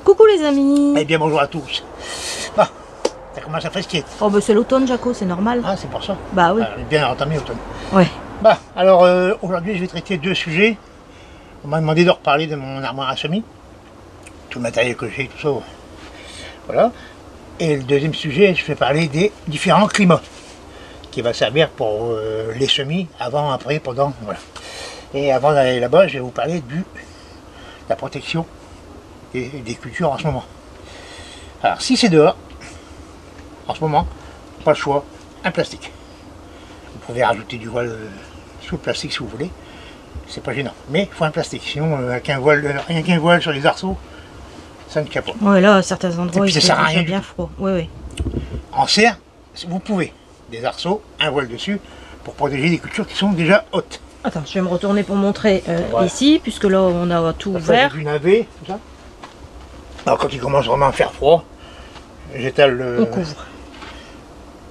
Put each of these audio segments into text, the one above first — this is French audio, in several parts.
Coucou les amis. Eh bien bonjour à tous. Bah, ça commence à fresquer. Oh bah c'est l'automne Jaco, c'est normal. Ah c'est pour ça. Bah oui. On est bien entamé l'automne. Ouais. Bah alors aujourd'hui je vais traiter deux sujets. On m'a demandé de reparler de mon armoire à semis. Tout le matériel que j'ai, tout ça. Voilà. Et le deuxième sujet, je vais parler des différents climats. Qui va servir pour les semis, avant, après, pendant. Voilà. Et avant d'aller là-bas, je vais vous parler de la protection des cultures en ce moment. Alors si c'est dehors, en ce moment, pas le choix, un plastique. Vous pouvez rajouter du voile sous le plastique si vous voulez, c'est pas gênant. Mais il faut un plastique, sinon rien qu'un voile sur les arceaux, ça ne capote. Ouais là à certains endroits il fait sert à rien bien froid. Oui oui. En serre, vous pouvez des arceaux, un voile dessus, pour protéger des cultures qui sont déjà hautes. Attends, je vais me retourner pour montrer voilà. Ici, puisque là on a tout ouvert. Du navet, tout ça. Alors quand il commence vraiment à faire froid, j'étale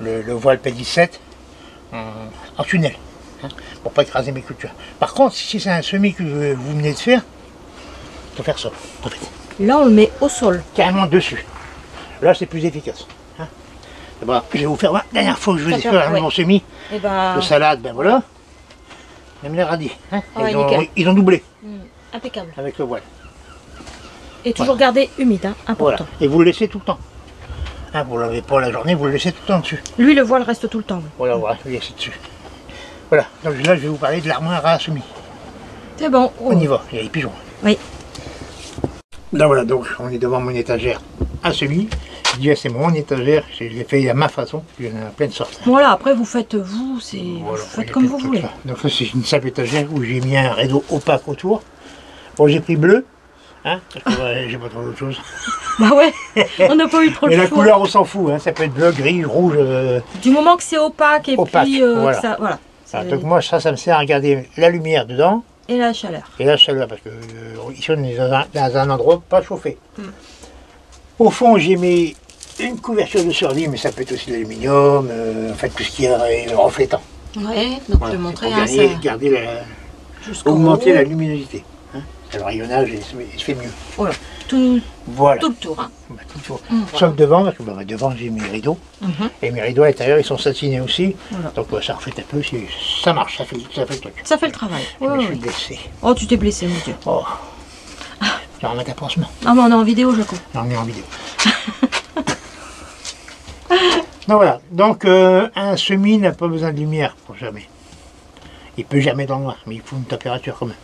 le voile P17 en tunnel, hein, pour pas écraser mes cultures. Par contre, si c'est un semis que vous venez de faire, il faut faire ça. En fait. Là on le met au sol. Carrément dessus. Là c'est plus efficace. Hein. Bon, je vais vous faire la dernière fois que je vous ai fait mon semis de salade, ben voilà. Même les radis, hein, ils ont doublé. Impeccable. Avec le voile. Et toujours garder humide, hein, important. Voilà. Et vous le laissez tout le temps. Hein, vous ne l'avez pas la journée, vous le laissez tout le temps dessus. Lui, le voile reste tout le temps. Voilà, voilà, vous le laissez dessus. Voilà, donc là je vais vous parler de l'armoire à semis. C'est bon. On y va, il y a les pigeons. Oui. Là voilà, donc on est devant mon étagère à semis. Je dis c'est mon étagère, je l'ai fait à ma façon, il y en a plein de sortes. Voilà, après vous faites vous faites comme vous voulez. Donc ça c'est une simple étagère où j'ai mis un rideau opaque autour. Bon j'ai pris bleu. Hein, parce que j'ai pas trouvé autre chose. Bah ouais, on n'a pas eu trop le choix. Mais la couleur on s'en fout, hein, ça peut être bleu, gris, rouge. Du moment que c'est opaque et puis voilà. ça, voilà. Alors, donc moi ça me sert à garder la lumière dedans. Et la chaleur. Et la chaleur, parce que ici on est dans un endroit pas chauffé. Au fond j'ai mis une couverture de survie, mais ça peut être aussi de l'aluminium, en fait tout ce qui est reflétant. Ouais, donc voilà, je vais montrer garder augmenter la luminosité. Le rayonnage il se fait mieux. Voilà, tout le tour. Hein. Bah, tout le tour. Sauf devant, parce que bah, devant j'ai mes rideaux. Et mes rideaux à l'intérieur ils sont satinés aussi. Voilà. Donc ça reflète un peu, ça marche, ça fait le truc. Ça fait le travail. Je me suis blessé. Oh tu t'es blessé mon Dieu. Oh. Je vais remettre un pansement. Ah mais on est en vidéo Jaco. On est en vidéo. Donc voilà, donc un semis n'a pas besoin de lumière pour germer. Il peut germer dans le noir, mais il faut une température quand même.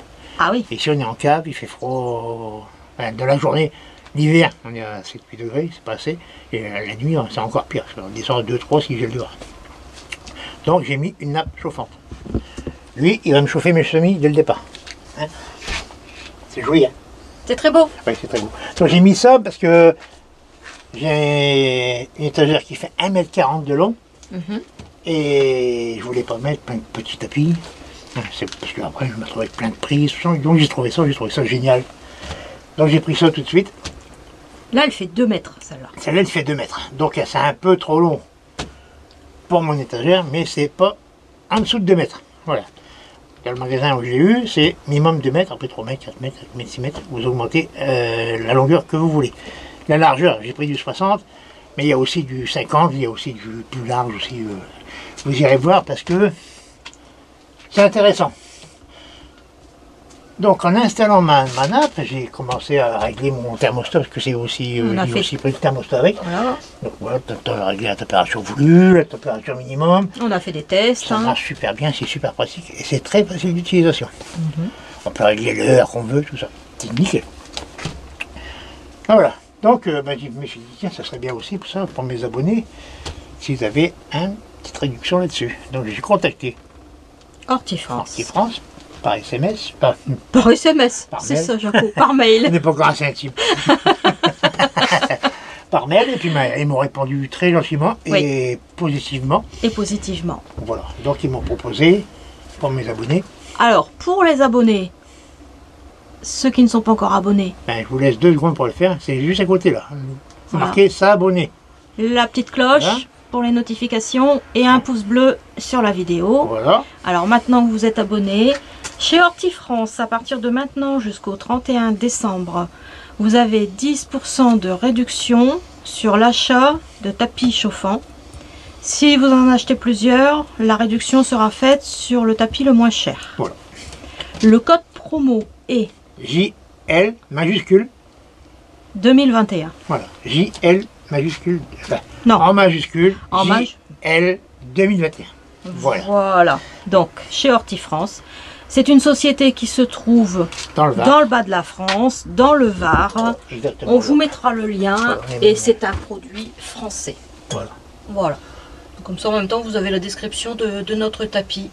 Ah oui. Et si on est en cave, il fait froid enfin, de la journée. L'hiver, on est à 7-8 degrés, c'est pas assez. Et la nuit, c'est encore pire. On descend à 2-3 si j'ai le dehors. Donc j'ai mis une nappe chauffante. Lui, il va me chauffer mes semis dès le départ. Hein, c'est joli, hein. C'est très beau. Oui, c'est très beau. Donc j'ai mis ça parce que J'ai une étagère qui fait 1,40 m de long. Mhm. Et je voulais pas mettre plein de petits tapis. C'est parce qu'après je me trouvais avec plein de prises. Donc j'ai trouvé ça génial. Donc j'ai pris ça tout de suite. Là, elle fait 2 mètres, celle-là. Celle-là elle fait 2 mètres. Donc c'est un peu trop long pour mon étagère, mais c'est pas en dessous de 2 mètres. Voilà. Dans le magasin où j'ai eu, c'est minimum 2 mètres, après 3 mètres, 4 mètres, 5 mètres, 6 mètres. Vous augmentez la longueur que vous voulez. La largeur, j'ai pris du 60, mais il y a aussi du 50, il y a aussi du plus large aussi. Vous irez voir parce que c'est intéressant. Donc en installant ma nappe, j'ai commencé à régler mon thermostat parce que c'est aussi, j'ai aussi pris le thermostat avec. Voilà. Donc voilà, tu as réglé la température voulue, la température minimum. On a fait des tests. Ça marche super bien, c'est super pratique et c'est très facile d'utilisation. On peut régler l'heure qu'on veut, tout ça. C'est nickel. Voilà. Donc je me suis dit, tiens, ça serait bien aussi pour ça, pour mes abonnés, s'ils avaient une petite réduction là-dessus. Donc j'ai contacté Hortifrance. Hortifrance par SMS, Par SMS, c'est mail. ça, Jaco. Par mail. on n'est pas encore assez intime. Par mail, et puis ils m'ont répondu très gentiment et positivement. Et positivement. Voilà. Donc ils m'ont proposé, pour mes abonnés, Alors, pour les abonnés, ceux qui ne sont pas encore abonnés, je vous laisse 2 secondes pour le faire, c'est juste à côté là. Voilà. Marqué s'abonner. la petite cloche Voilà. pour les notifications et un pouce bleu sur la vidéo. Voilà. Alors maintenant que vous êtes abonné, chez Hortifrance, à partir de maintenant jusqu'au 31 décembre, vous avez 10% de réduction sur l'achat de tapis chauffants. Si vous en achetez plusieurs, la réduction sera faite sur le tapis le moins cher. Voilà. Le code promo est JL majuscule. 2021. Voilà. JL majuscule. Enfin, Non. en majuscule. En JL 2021. Voilà. Voilà. Donc, chez Hortifrance, c'est une société qui se trouve Dans le Var. dans le bas de la France, dans le Var. Exactement. On vous mettra le lien Voilà. et c'est un produit français. Voilà. Voilà. Comme ça, en même temps, vous avez la description de notre tapis.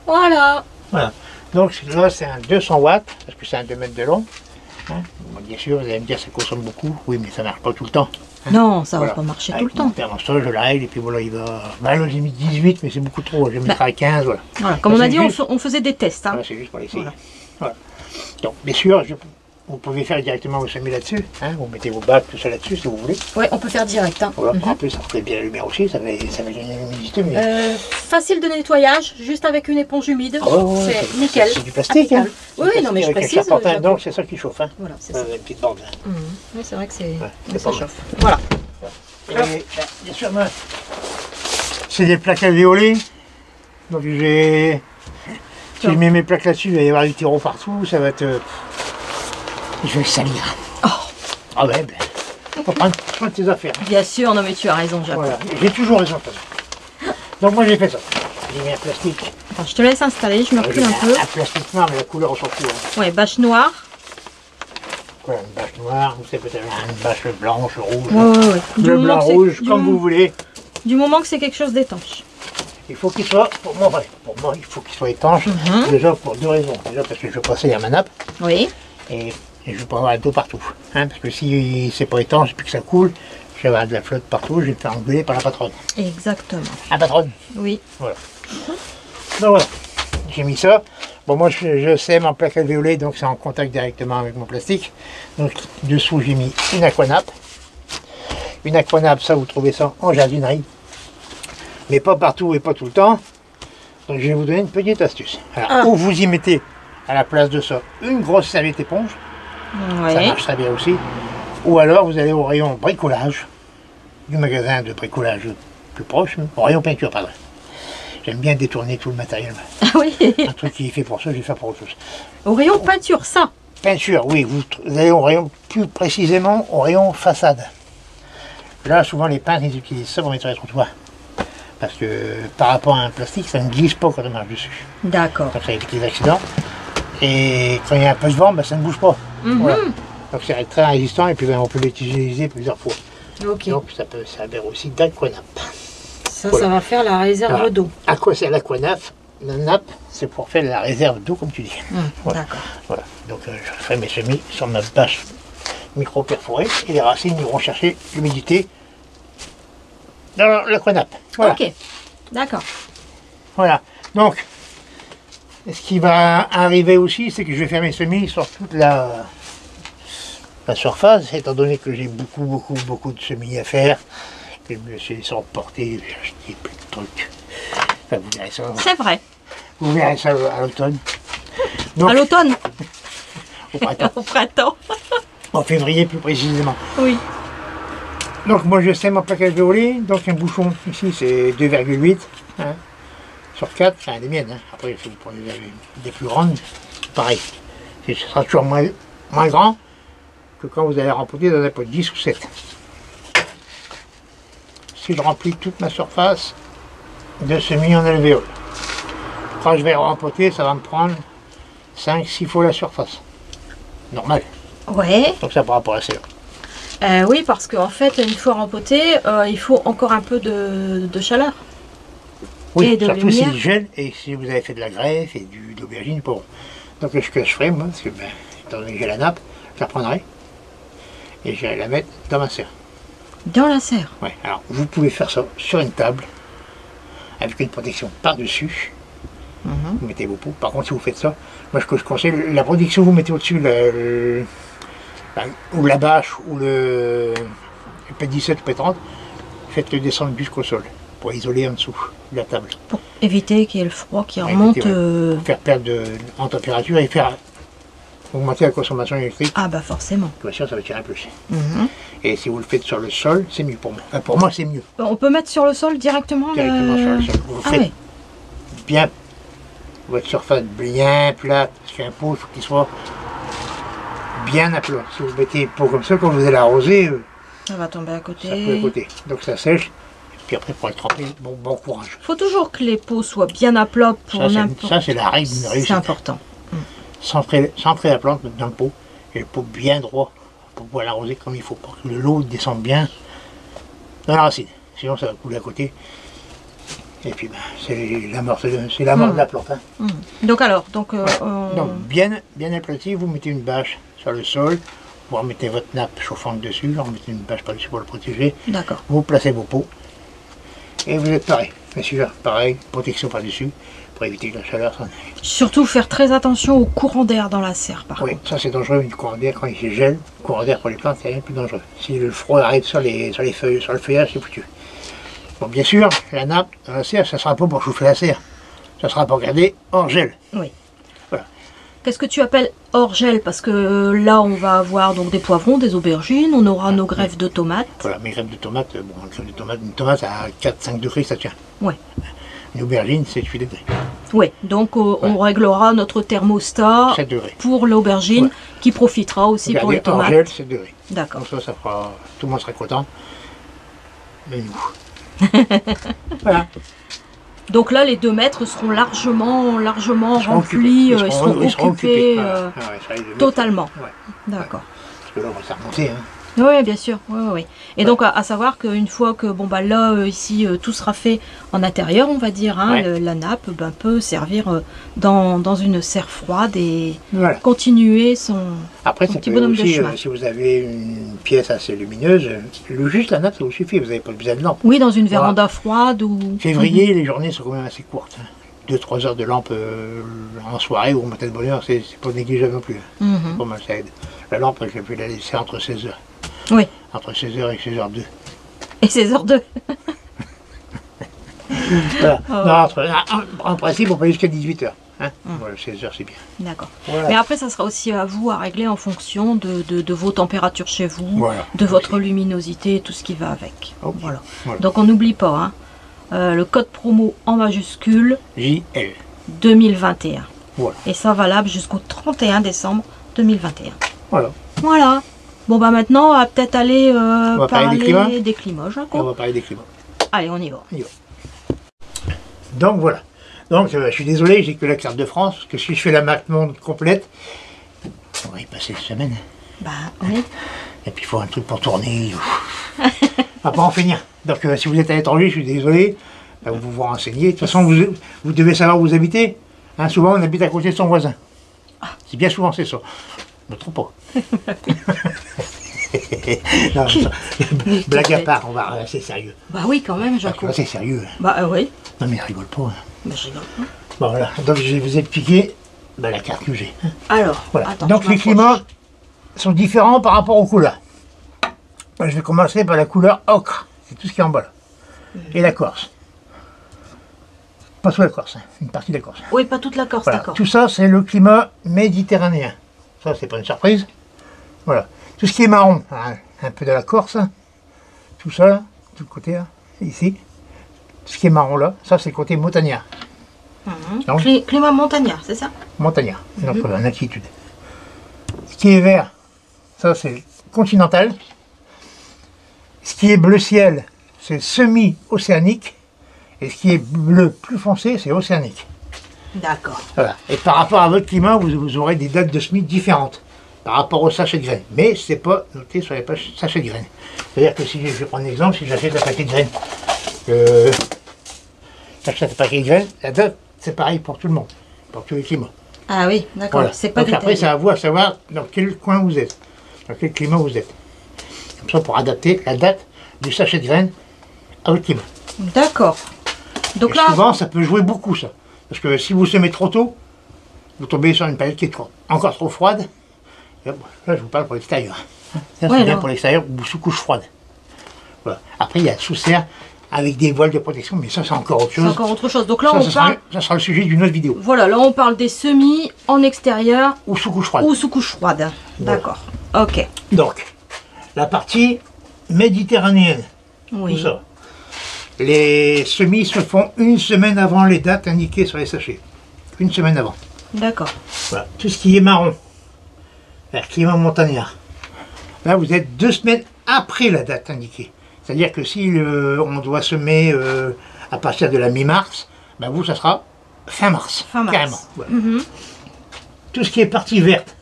Voilà. Voilà. Donc là, c'est un 200 watts, parce que c'est un 2 mètres de long. Hein. Bon, bien sûr, vous allez me dire que ça consomme beaucoup. Oui, mais ça ne marche pas tout le temps. Non, ça Voilà. va pas marcher Avec tout le temps. mon thermostat, je la règle, et puis voilà, il va... Bah, là, j'ai mis 18, mais c'est beaucoup trop. Je vais mettre à 15, voilà. Voilà. Comme Ça, on a c'est dit, juste- on faisait des tests. Hein. Voilà, c'est juste pour l'essayer. Voilà. Voilà. Donc, bien sûr, vous pouvez faire directement vos semis là-dessus. Hein. Vous mettez vos bacs, tout ça là-dessus, si vous voulez. Ouais, on peut faire direct. Hein. Voilà. En plus, ça ferait bien la lumière aussi, ça va gagner l'humidité. Mais... Facile de nettoyage, juste avec une éponge humide. Ah ouais, ouais, c'est nickel. C'est du plastique. Hein. Impeccable. Oui, non, mais je Avec un précise. serpentin, Jaco. donc c'est ça qui chauffe. Hein. Voilà, c'est ça. Une petite bande. Là. Oui, c'est vrai que c'est c'est ça pas chauffe. Voilà. Et, bien sûr, moi, c'est des plaques alvéolées. Donc j'ai. Si je mets mes plaques là-dessus, il va y avoir du terreau partout, ça va être. Je vais le salir. Oh. Ah ouais, ben. Faut prendre soin de tes affaires. Bien sûr, non mais tu as raison, Jaco. Voilà. J'ai toujours raison pour ça. Donc moi j'ai fait ça. J'ai mis un plastique. Attends, je te laisse installer, je me recule un peu. Un plastique noir, mais la couleur on s'en fout. Hein. Ouais, bâche noire. Voilà, une bâche noire, vous savez peut-être une bâche blanche, rouge. Ouais. Bleu, blanc, rouge, comme vous voulez. Du moment que c'est quelque chose d'étanche. Il faut qu'il soit, pour moi, il faut qu'il soit étanche. Déjà pour 2 raisons. Déjà parce que je veux passer à ma nappe Oui. et je veux pas avoir d'eau partout. Hein, parce que si c'est pas étanche et puis que ça coule, je vais avoir de la flotte partout, je vais me faire engueuler par la patronne. Exactement. La patronne, Oui. voilà. Donc voilà, j'ai mis ça. Bon, moi je sais ma plaque alvéolée, donc c'est en contact directement avec mon plastique. Donc dessous j'ai mis une aquanappe. Une aquanappe, ça vous trouvez ça en jardinerie. Mais pas partout et pas tout le temps. Donc je vais vous donner une petite astuce. Alors, ou vous y mettez à la place de ça une grosse serviette éponge, ça Oui. marche très bien aussi. Ou alors vous allez au rayon bricolage, du magasin de bricolage plus proche, au rayon peinture, pardon. J'aime bien détourner tout le matériel. Ah oui. Un truc qui est fait pour ça, je vais faire pour autre chose. Au rayon peinture, ça. Peinture, oui, vous allez au rayon, plus précisément au rayon façade. Là, souvent les peintres, ils utilisent ça pour mettre sur les trottoirs. Parce que par rapport à un plastique, ça ne glisse pas quand on marche dessus. D'accord. Donc ça évite les accidents. Et quand il y a un peu de vent, ben, ça ne bouge pas. Voilà. Donc c'est très résistant et puis ben, on peut l'utiliser plusieurs fois. Ok. Donc ça peut servir aussi d'aquanappe. Ça, voilà. ça va faire la réserve Alors, d'eau. À quoi sert l'aquanappe? La nappe, c'est pour faire la réserve d'eau, comme tu dis. Voilà. D'accord. Voilà. Donc je ferai mes semis sur ma bâche micro-perforés et les racines iront chercher l'humidité dans l'aquanape. Voilà. Ok, d'accord. Voilà. Donc, ce qui va arriver aussi, c'est que je vais faire mes semis sur toute la surface, étant donné que j'ai beaucoup de semis à faire. Et je me suis laissé emporter, j'ai acheté plein de trucs. Enfin, vous verrez ça. C'est vrai. Vous verrez ça à l'automne. Donc, À l'automne, au printemps. au printemps. En février plus précisément. Oui. Donc moi je sème en plaquage de relais, donc un bouchon ici c'est 2,8 hein, sur 4, enfin des miennes. Hein. Après si vous prenez des plus grandes, pareil. Ce sera toujours moins grand que quand vous allez rempoter dans un pot de 10 ou 7. Si je remplis toute ma surface de semis en alvéole, quand je vais rempoter, ça va me prendre 5-6 fois la surface. Normal. Ouais. Donc ça par rapport à ça. Oui, parce qu'en fait, une fois rempoté, il faut encore un peu de chaleur. Oui, Et de surtout si lumière. le gel et si vous avez fait de la greffe et de l'aubergine, bon. Donc ce que je ferai, moi, parce que ben, étant donné que j'ai la nappe, je la prendrai et j'irai la mettre dans ma serre. Dans la serre. Ouais, alors vous pouvez faire ça sur une table avec une protection par-dessus. Vous mettez vos pots. Par contre, si vous faites ça, moi ce que je conseille, la protection vous mettez au-dessus, ou la bâche ou le P17 ou P30, faites-le descendre jusqu'au sol pour isoler en dessous de la table. Pour éviter qu'il y ait le froid qui Ouais, remonte. éviter, Pour faire perdre en température et faire augmenter la consommation électrique. Ah bah forcément. Bien sûr, ça va tirer plus. Mhm. Et si vous le faites sur le sol, c'est mieux pour moi. Enfin, pour moi, c'est mieux. On peut mettre sur le sol directement, Directement sur le sol. Vous Ah faites oui. bien votre surface bien plate. Parce qu'un pot, il faut qu'il soit bien à plat. Si vous mettez le pot comme ça, quand vous allez arroser, Ça va tomber à ça côté. peut à côté. Donc ça sèche. Et puis après, pour le tremper, bon courage. Faut toujours que les pots soient bien à plat pour n'importe. Ça, c'est la règle d'une C'est réussite. important. Centrer la plante dans le pot et le pot bien droit pour pouvoir l'arroser comme il faut pour que l'eau descende bien dans la racine. Sinon, ça va couler à côté. Et puis, ben, c'est la mort de la plante. Hein. Donc alors, Donc, bien aplati, vous mettez une bâche sur le sol, vous remettez votre nappe chauffante dessus, vous remettez une bâche par-dessus pour le protéger, d'accord. vous placez vos pots et vous êtes pareil. Bien sûr, pareil, protection par-dessus pour éviter que la chaleur s'en aille. Surtout faire très attention au courant d'air dans la serre, par Oui, contre. ça c'est dangereux, une courant d'air quand il se gèle, courant d'air pour les plantes, c'est rien de plus dangereux. Si le froid arrive sur les feuilles, sur le feuillage, c'est foutu. Bon, bien sûr, la nappe dans la serre, ça ne sera pas pour chauffer la serre, ça sera pour garder hors gel. Oui. Voilà. Qu'est-ce que tu appelles hors gel? Parce que là, on va avoir donc des poivrons, des aubergines, on aura nos greffes de tomates. Voilà, mes graines de tomates, bon, une tomate à 4-5 degrés, ça tient. Ouais. Une aubergine, c'est 8 degrés. Oui, donc on réglera notre thermostat 7 degrés. pour l'aubergine Ouais. qui profitera aussi pour les Regardez, hors tomates. gel, 7 degrés. D'accord. Donc ça fera, tout le monde sera content. Mais nous. Voilà. Donc là, les 2 mètres seront largement Ils seront remplis, occupés. ils seront occupés Voilà. Ah ouais, ça, les 2 mètres. totalement. Ouais. D'accord. Parce que là, on va s'en remonter. Hein. Oui, bien sûr. Oui. Et donc, à savoir qu'une fois que, bon, bah là, ici, tout sera fait en intérieur, on va dire, hein, Ouais. la nappe peut servir dans une serre froide et Voilà. continuer son Après, son ça petit peut bonhomme de aussi, chemin. si vous avez une pièce assez lumineuse, juste la nappe, ça vous suffit. Vous n'avez pas besoin de lampe. Oui, dans une Voilà. véranda froide ou... Février, les journées sont quand même assez courtes. 2-3 heures de lampe en soirée ou au matin de bonne heure, c'est pas négligeable non plus. Mhm. Pas mal, ça aide. La lampe, je vais la laisser entre 16 heures. Oui, Entre 16h et 16h02. et 16h02. Voilà. Oh. Non, en principe, on peut aller jusqu'à 18h. Hein. Voilà, 16h, c'est bien. D'accord. Voilà. Mais après, ça sera aussi à vous à régler en fonction de vos températures chez vous, Voilà. de votre luminosité et tout ce qui va avec. Ok. Voilà. Voilà. Donc on n'oublie pas, hein, le code promo en majuscule JL. 2021. Voilà. Et ça valable jusqu'au 31 décembre 2021. Voilà. Voilà. Bon bah maintenant, on va peut-être aller va parler des climats. des climats, Jaco. Et on va parler des climats. Allez, on y va. On y va. Donc voilà. Donc je suis désolé, j'ai que la carte de France, parce que si je fais la map monde complète, on va y passer une semaine. Bah oui. Et puis il faut un truc pour tourner. On va pas en finir. Donc si vous êtes à l'étranger, je suis désolé, ben, vous vous renseignez. De toute façon, vous devez savoir où vous habitez. Hein, souvent, on habite à côté de son voisin. C'est bien souvent, c'est ça. Je ne me trompe pas. Non, Mais blague à t'es part, on va rester sérieux. Bah oui, quand même, Jaco. C'est sérieux. Bah oui. Non mais rigole pas. Hein. Bah je rigole pas. Bon voilà, donc je vais vous expliquer la carte que j'ai. Alors, Voilà. attends, Donc je les m'approche. climats sont différents par rapport aux couleurs. Je vais commencer par la couleur ocre, c'est tout ce qui est en bas là. Et la Corse. Pas sous la Corse, hein. Une partie de la Corse. Oui, pas toute la Corse, Voilà. d'accord. Tout ça c'est le climat méditerranéen. Ça c'est pas une surprise. Voilà. Tout ce qui est marron, hein, un peu de la Corse, hein. Tout ça, là, tout le côté là, ici. Tout ce qui est marron là, ça c'est le côté montagnard. Donc, Climat montagnard, c'est ça? montagnard, donc en altitude. Ce qui est vert, ça c'est continental. Ce qui est bleu ciel, c'est semi-océanique. Et ce qui est bleu plus foncé, c'est océanique. D'accord. Voilà. Et par rapport à votre climat, vous aurez des dates de semis différentes par rapport au sachet de graines. Mais c'est pas noté sur les pages sachet de graines. C'est-à-dire que si je vais prendre un exemple, si j'achète un paquet de graines, j'achète un paquet de graines, la date c'est pareil pour tout le monde, pour tous les climats. Ah oui, d'accord. Voilà. C'est pas Donc après, détaillé. c'est à vous à savoir dans quel coin vous êtes, dans quel climat vous êtes. Comme ça, pour adapter la date du sachet de graines à votre climat. D'accord. Donc Et là, souvent, ça peut jouer beaucoup, ça. Parce que si vous semez trop tôt, vous tombez sur une période qui est encore trop froide. Et là, je vous parle pour l'extérieur. Ça, c'est Ouais, bien là. pour l'extérieur ou sous couche froide. Voilà. Après, il y a sous-serre avec des voiles de protection, mais ça, c'est encore autre c'est chose. encore autre chose. Donc là, Ça, on ça parle... sera le sujet d'une autre vidéo. Voilà, là, on parle des semis en extérieur Ou sous couche froide. ou sous couche froide. D'accord. Ok. Donc, la partie méditerranéenne, Oui. tout ça. Les semis se font une semaine avant les dates indiquées sur les sachets. Une semaine avant. D'accord. Voilà. Tout ce qui est marron, le climat montagnard. Là, vous êtes 2 semaines après la date indiquée. C'est-à-dire que si on doit semer à partir de la mi-mars, ben vous, ça sera fin mars. Fin mars. Carrément. Voilà. Tout ce qui est partie verte,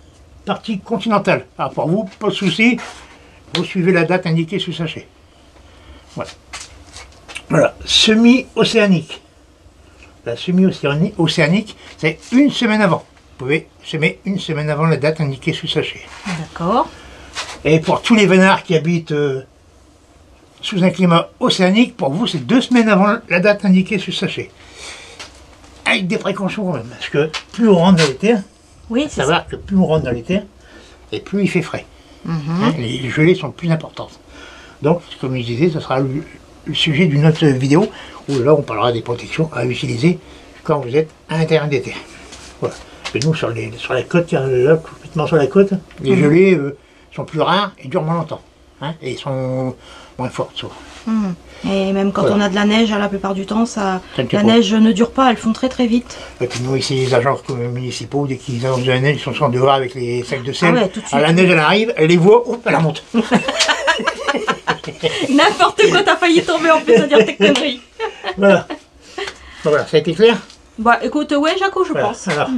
partie continentale. Alors pour vous, pas de souci, vous suivez la date indiquée sur le sachet. Voilà. Voilà. Semi-océanique. La semi-océanique, c'est une semaine avant. Vous pouvez semer une semaine avant la date indiquée sur le sachet. D'accord. Et pour tous les vénards qui habitent sous un climat océanique, pour vous, c'est 2 semaines avant la date indiquée sur le sachet. Avec des précautions quand même, parce que plus on rentre dans l'été, Oui, c'est ça. savoir que plus on rentre dans l'été, et plus il fait frais. Hein, les gelées sont plus importantes. Donc, comme je disais, ce sera le sujet d'une autre vidéo, où là, on parlera des protections à utiliser quand vous êtes à l'intérieur d'été. Voilà. Et nous, sur la côte, là, complètement sur la côte, les gelées sont plus rares et durent moins longtemps. Hein, et ils sont moins fortes, souvent. Et même quand Voilà. on a de la neige, la plupart du temps, Ça ne tient la pas. neige ne dure pas, elles font très très vite. Et puis nous, ici, les agents municipaux, dès qu'ils annoncent de la neige, ils sont dehors avec les sacs de sel. Ah ouais, tout de suite. Alors, la neige, elle arrive, elle les voit, hop, elle remonte. N'importe quoi, t'as failli tomber en plus à dire tes conneries. Voilà. Bon, voilà, ça a été clair? Bah écoute, ouais, Jaco, je Voilà. pense. Alors,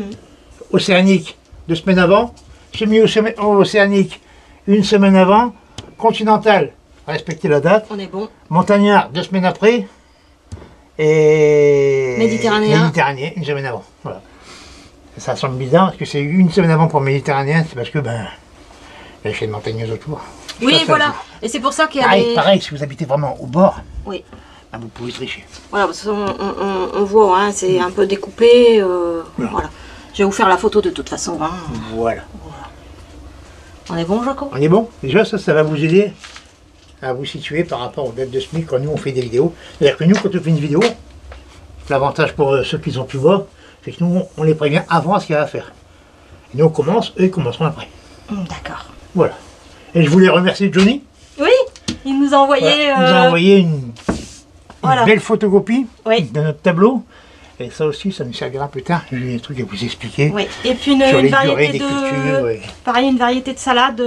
océanique, 2 semaines avant. Semi-océanique, 1 semaine avant. Continental, respectez la date. On est bon. Montagnard, 2 semaines après. Et Méditerranéen, 1 semaine avant. Voilà. Ça semble bizarre parce que c'est 1 semaine avant pour méditerranéen, c'est parce que ben, il y a les chaînes montagneuses autour. Oui, Ça, ça voilà. joue. Et c'est pour ça qu'il y a Pareil, des... pareil, si vous habitez vraiment au bord, Oui. ben, vous pouvez tricher. Voilà, parce qu'on voit, hein, c'est un peu découpé. Voilà. Je vais vous faire la photo de toute façon. Hein. Voilà. On est bon, Jaco? On est bon? Déjà, ça va vous aider à vous situer par rapport aux dates de SMIC quand nous on fait des vidéos. C'est-à-dire que nous, quand on fait une vidéo, l'avantage pour ceux qui sont plus bas, c'est que nous, on les prévient avant ce qu'il y a à faire. Et nous, on commence, eux, ils commenceront après. D'accord. Voilà. Et je voulais remercier Johnny. Oui, il nous a envoyé... Il nous a envoyé une voilà. belle photocopie Oui. de notre tableau. Et ça aussi, ça nous servira plus tard. J'ai des trucs à vous expliquer. Oui. Et puis une, Sur les durées variété des de... cultures. Ouais. Pareil, une variété de salade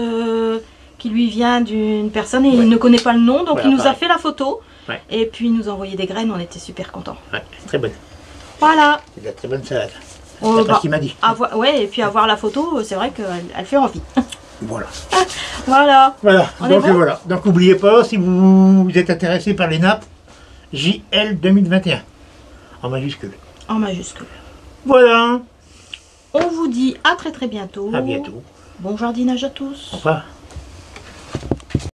qui lui vient d'une personne et il ne connaît pas le nom. Donc Voilà, il nous a pareil. fait la photo. Ouais. Et puis il nous a envoyé des graines, on était super contents. Ouais, très bonne. Voilà. C'est de la très bonne salade. On C'est pas va ce qu'il m'a dit. ouais, et puis avoir la photo, c'est vrai qu'elle fait envie. Voilà. Voilà. Voilà. On Donc est bon voilà. Donc n'oubliez pas, si vous êtes intéressé par les nappes, JL 2021. En majuscule. En majuscule. Voilà. On vous dit à très très bientôt. À bientôt. Bon jardinage à tous. Au revoir.